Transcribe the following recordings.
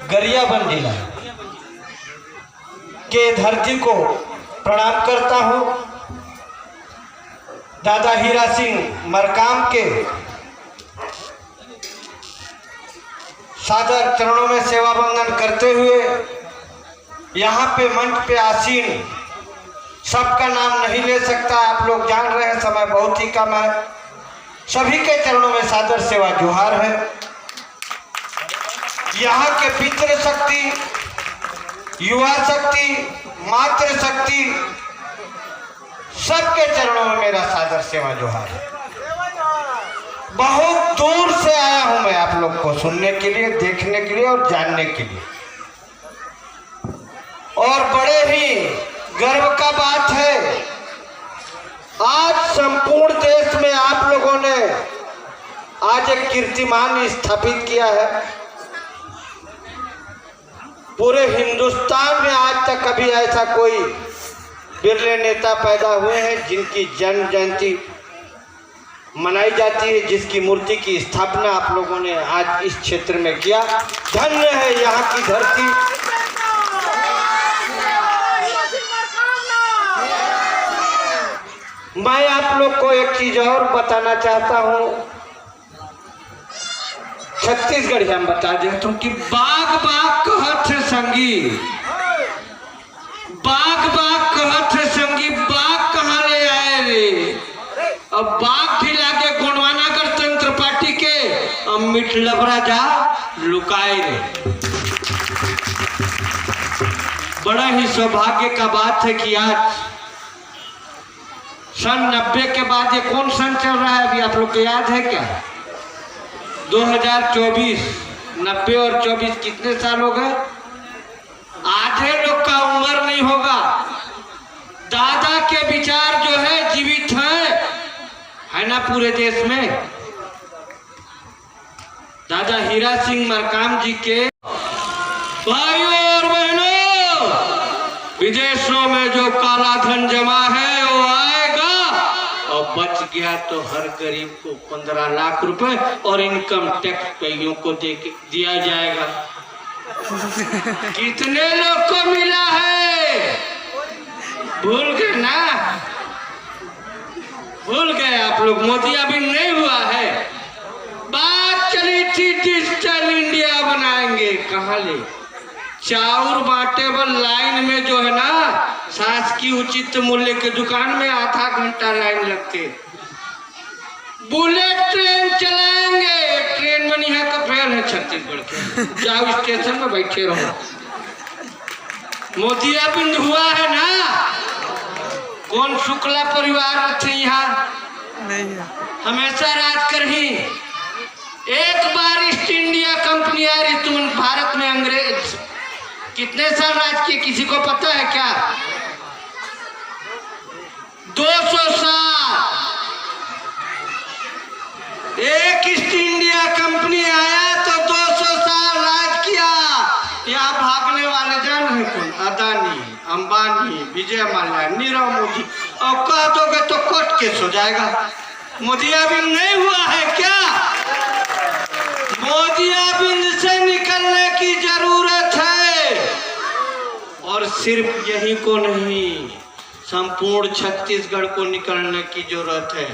गरियाबंद जिला के धरती को प्रणाम करता हूँ। दादा हीरा सिंह मरकाम के सादर चरणों में सेवा बंदन करते हुए यहाँ पे मंच पे आसीन सबका नाम नहीं ले सकता, आप लोग जान रहे हैं, समय बहुत ही कम है। सभी के चरणों में सादर सेवा जोहार है। यहाँ के पितृ शक्ति, युवा शक्ति, मातृ शक्ति, सबके चरणों में मेरा सादर सेवा जोहार है। बहुत दूर से आया हूं मैं आप लोग को सुनने के लिए, देखने के लिए और जानने के लिए, और बड़े ही गर्व का बात है आज संपूर्ण देश में आप लोगों ने आज एक कीर्तिमान स्थापित किया है। पूरे हिंदुस्तान में आज तक कभी ऐसा कोई बिरले नेता पैदा हुए हैं जिनकी जन्म जयंती मनाई जाती है, जिसकी मूर्ति की स्थापना आप लोगों ने आज इस क्षेत्र में किया। धन्य है यहाँ की धरती। मैं आप लोग को एक चीज और बताना चाहता हूँ। छत्तीसगढ़ हम बता देता हूँ कि बाग बाग कहत है संगी, बाग बाग कहत है संगी, बाग कहाँ ले आए रे। अब बाग भी लागे गोंडवाना गणतंत्र पार्टी के, अब मिठ लबरा जा लुकाए रे। बड़ा ही सौभाग्य का बात है कि आज सन 90 के बाद, ये कौन सन चल रहा है अभी आप लोग को याद है क्या? 2024, 90 और 24 कितने साल हो गए? आधे लोग का उम्र नहीं होगा। दादा के विचार जो है जीवित है ना पूरे देश में। दादा हीरा सिंह मरकाम जी के भाइयों और बहनों, विदेशों में जो काला धन जमा है वो आएगा, और बच गया तो हर गरीब को 15 लाख रुपए और इनकम टैक्स पेइयों को दिया जाएगा। कितने लोग को मिला है? भूल गए ना? भूल गए आप लोग। मोदी अभी नहीं हुआ है। बात चली थी डिजिटल इंडिया बनाएंगे, कहाँ ले? चाउर बांटेबल लाइन में जो है ना, शासकीय उचित मूल्य के दुकान में आधा घंटा लाइन लगते। बुलेट ट्रेन चलाएंगे, ट्रेन में नहीं है तो फेल है छत्तीसगढ़ के, जाओ स्टेशन में बैठे रहो। मोतियाबिंद हुआ है ना? कौन शुक्ला परिवार थे यहाँ? नहीं है। हमेशा राज कर ही। एक बार ईस्ट इंडिया कंपनी आ रही, तुम भारत में अंग्रेज कितने साल राज किए किसी को पता है क्या? 200 साल। एक ईस्ट इंडिया कंपनी आया तो 200 साल राज किया। यहाँ भागने वाले जान है कौन? अदानी, अंबानी, विजय माल्या, नीरव मोदी। और कह दोगे तो कोर्ट केस हो जाएगा। मोतियाबिंद नहीं हुआ है क्या? मोतियाबिंद से निकलने की जरूरत है, और सिर्फ यही को नहीं, संपूर्ण छत्तीसगढ़ को निकलने की जरूरत है।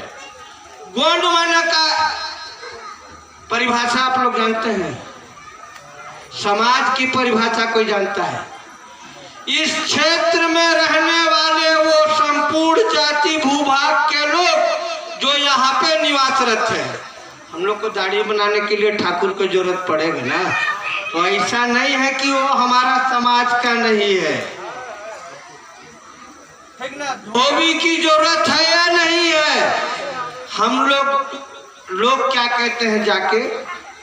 गोंडवाना का परिभाषा आप लोग जानते हैं? समाज की परिभाषा कोई जानता है? इस क्षेत्र में रहने वाले वो संपूर्ण जाति भूभाग के लोग जो यहाँ पे निवासरत है। हम लोग को दाढ़ी बनाने के लिए ठाकुर को जरूरत पड़ेगा ना, तो ऐसा नहीं है कि वो हमारा समाज का नहीं है। धोबी की जरूरत है या नहीं है? हम लोग क्या कहते हैं जाके?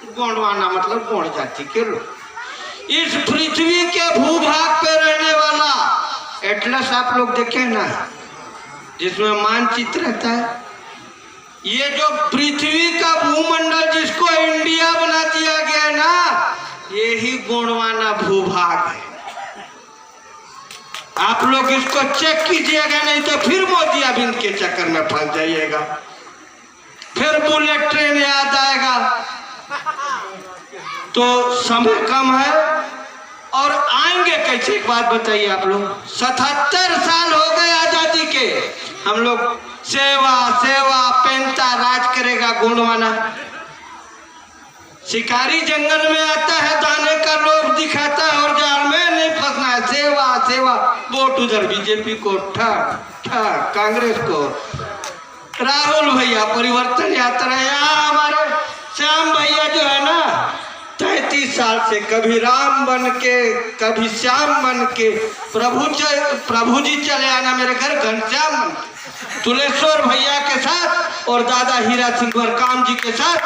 गोंडवाना मतलब गोंड जाति के लोग। इस पृथ्वी के भूभाग पे रहने वाला एटलस आप लोग देखे ना, जिसमें मानचित्र रहता है। ये जो पृथ्वी का भूमंडल जिसको इंडिया बना दिया गया ना, यही गोंडवाना भूभाग है। आप लोग इसको चेक कीजिएगा, नहीं तो फिर मोतियाबिंद के चक्कर में फंस जाइएगा। फिर बुलेट ट्रेन याद आएगा। तो समय कम है, और आएंगे कैसे? एक बात बताइए आप लोग, 77 साल हो गए आजादी के, हम लोग सेवा सेवा पेंता राज करेगा गोंडवाना। शिकारी जंगल में आता है, दाने का लोभ दिखाता है और जाल में नहीं फंसना है। सेवा सेवा, वोट उधर बीजेपी को, ठक ठक कांग्रेस को। राहुल भैया परिवर्तन यात्रा, यहाँ हमारे श्याम भैया जो है ना 33 साल से कभी राम बन के कभी श्याम बन के, प्रभु जी चले आना मेरे घर घनश्याम बन के, तुलेश्वर भैया के साथ और दादा हीरा सिंह काम जी के साथ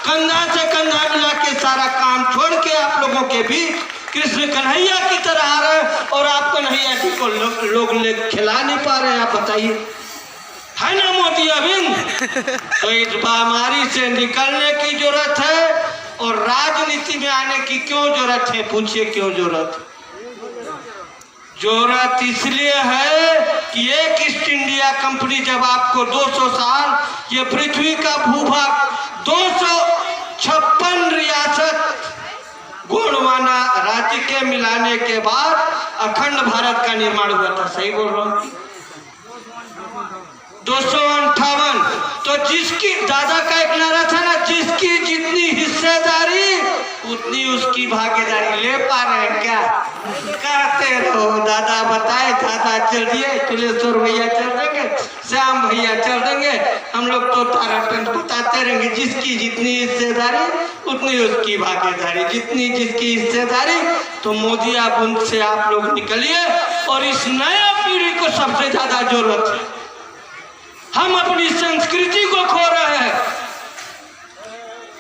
कंधा से कंधा मिला के सारा काम छोड़ के आप लोगों के भी कृष्ण कन्हैया की तरह आ रहे हैं और आप कन्हैया जी को लोग खिला नहीं पा रहे हैं। आप बताइए, है ना मोदी अरविंद? तो इस बीमारी से निकलने की जरूरत है और राजनीति में आने की क्यों जरूरत है? पूछिए क्यों जरूरत? जरूरत इसलिए है कि एक ईस्ट इंडिया कंपनी जब आपको 200 साल ये पृथ्वी का भूभाग 256 रियासत गोंडवाना राज्य के मिलाने के बाद अखंड भारत का निर्माण हुआ था। सही बोल रहा हूँ? 258। तो जिसकी दादा का एक नारा था ना, जिसकी जितनी हिस्सेदारी उतनी उसकी भागीदारी। ले पा रहे हैं क्या? कहते रहो, दादा बताए, दादा चल दिए, तुलेश्वर भैया चल देंगे, श्याम भैया चल देंगे, हम लोग तो ताराटन बताते रहेंगे। जिसकी जितनी हिस्सेदारी उतनी उसकी भागीदारी, जितनी जिसकी हिस्सेदारी। तो मोदी आप उनसे आप लोग निकलिए और इस नया पीढ़ी को सबसे ज्यादा जरूरत है। हम अपनी संस्कृति को खो रहे हैं,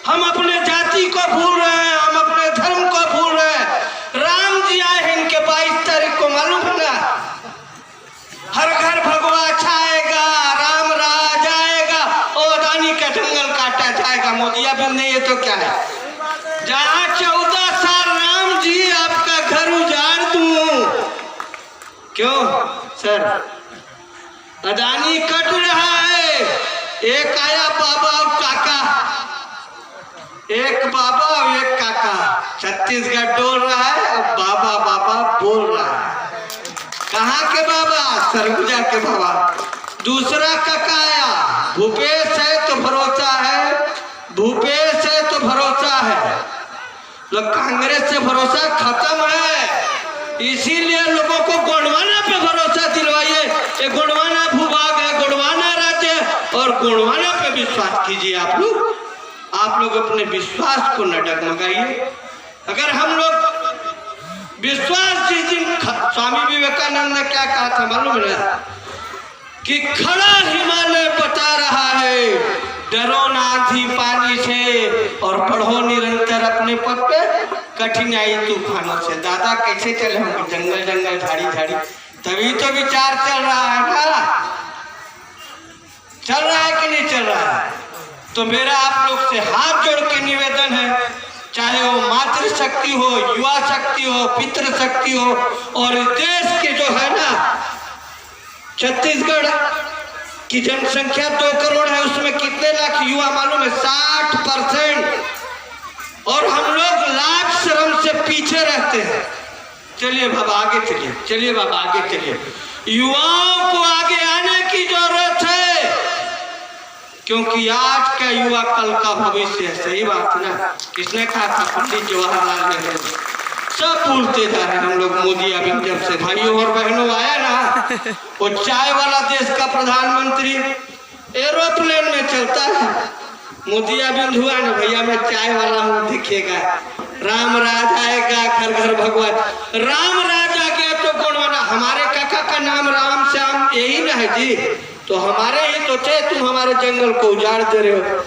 हम अपने जाति को भूल रहे हैं, हम अपने धर्म को भूल रहे हैं। राम जी आए हैं, इनके 22 तारीख को मालूम है ना? हर घर भगवा छाएगा, राम राज आएगा और अदानी का जंगल काटा जाएगा। मोदी अभी नहीं है तो क्या है? जहाँ 14 साल राम जी आपका घर उजाड़ दूं, क्यों सर? अदानी कट रहा है। एक आया बाबा और काका, एक बाबा और एक काका, छत्तीसगढ़ डोल रहा है और बाबा बाबा बोल रहा है। कहाँ के बाबा? सरगुजा के बाबा। दूसरा काका आया, भूपेश है तो भरोसा है, भूपेश है तो भरोसा है। लोग कांग्रेस से भरोसा खत्म है, इसीलिए लोगों को गोंडवाना पे भरोसा दिलवाइए। ये गोंडवाना भूभाग है, गोंडवाना राज्य है और गोंडवाना पे विश्वास कीजिए। आप लोग अपने विश्वास को न डगमगाइए। अगर हम लोग विश्वास, जिस दिन स्वामी विवेकानंद ने क्या कहा था मालूम है? कि खड़ा हिमालय बता रहा है, डरो ना आंधी पानी से और बढ़ो निरंतर अपने पथ पे कठिनाई तूफानों से। दादा कैसे चले हम? जंगल जंगल झाड़ी झाड़ी, तभी तो विचार चल रहा है ना? चल रहा है कि नहीं चल रहा है? तो मेरा आप लोग से हाथ जोड़ के निवेदन है, चाहे वो मातृशक्ति हो, युवा शक्ति हो, पितृ शक्ति हो, और देश के जो है ना छत्तीसगढ़ की जनसंख्या 2 करोड़ है, उसमें कितने लाख युवा मालूम है? 60%। और हम लोग लाज शर्म से पीछे रहते हैं। चलिए बाबा आगे चलिए, चलिए बाबा आगे चलिए। युवाओं को आगे आने की जरूरत है, क्योंकि आज का युवा कल का भविष्य है। सही बात ना? किसने कहा था? पंडित जवाहरलाल नेहरू। सब भूलते जा रहे हैं हम लोग। मोदी अभी जब से भाइयों और बहनों आया ना, वो चाय वाला देश का प्रधानमंत्री एरोप्लेन में चलता है। मोदी अभी हुआ ना भैया, मैं चाय वाला हूँ, दिखेगा राम राज आएगा, घर घर भगवान। राम राज आ गया तो गोंडवाना। हमारे काका का नाम राम श्याम यही ना है जी? तो हमारे ही तो थे, तुम हमारे जंगल को उजाड़ दे रहे हो।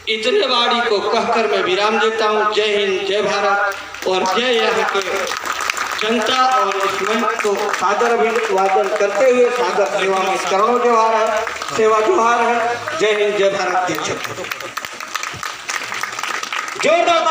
इतने बाड़ी को कहकर मैं विराम देता हूँ। जय हिंद, जय भारत और जय यहाँ के जनता। और इस मंच को सादर अभिवादन करते हुए सादर सेवा में करोड़ों जोहार है, सेवा जोहार है। जय हिंद, जय भारत। जोरदार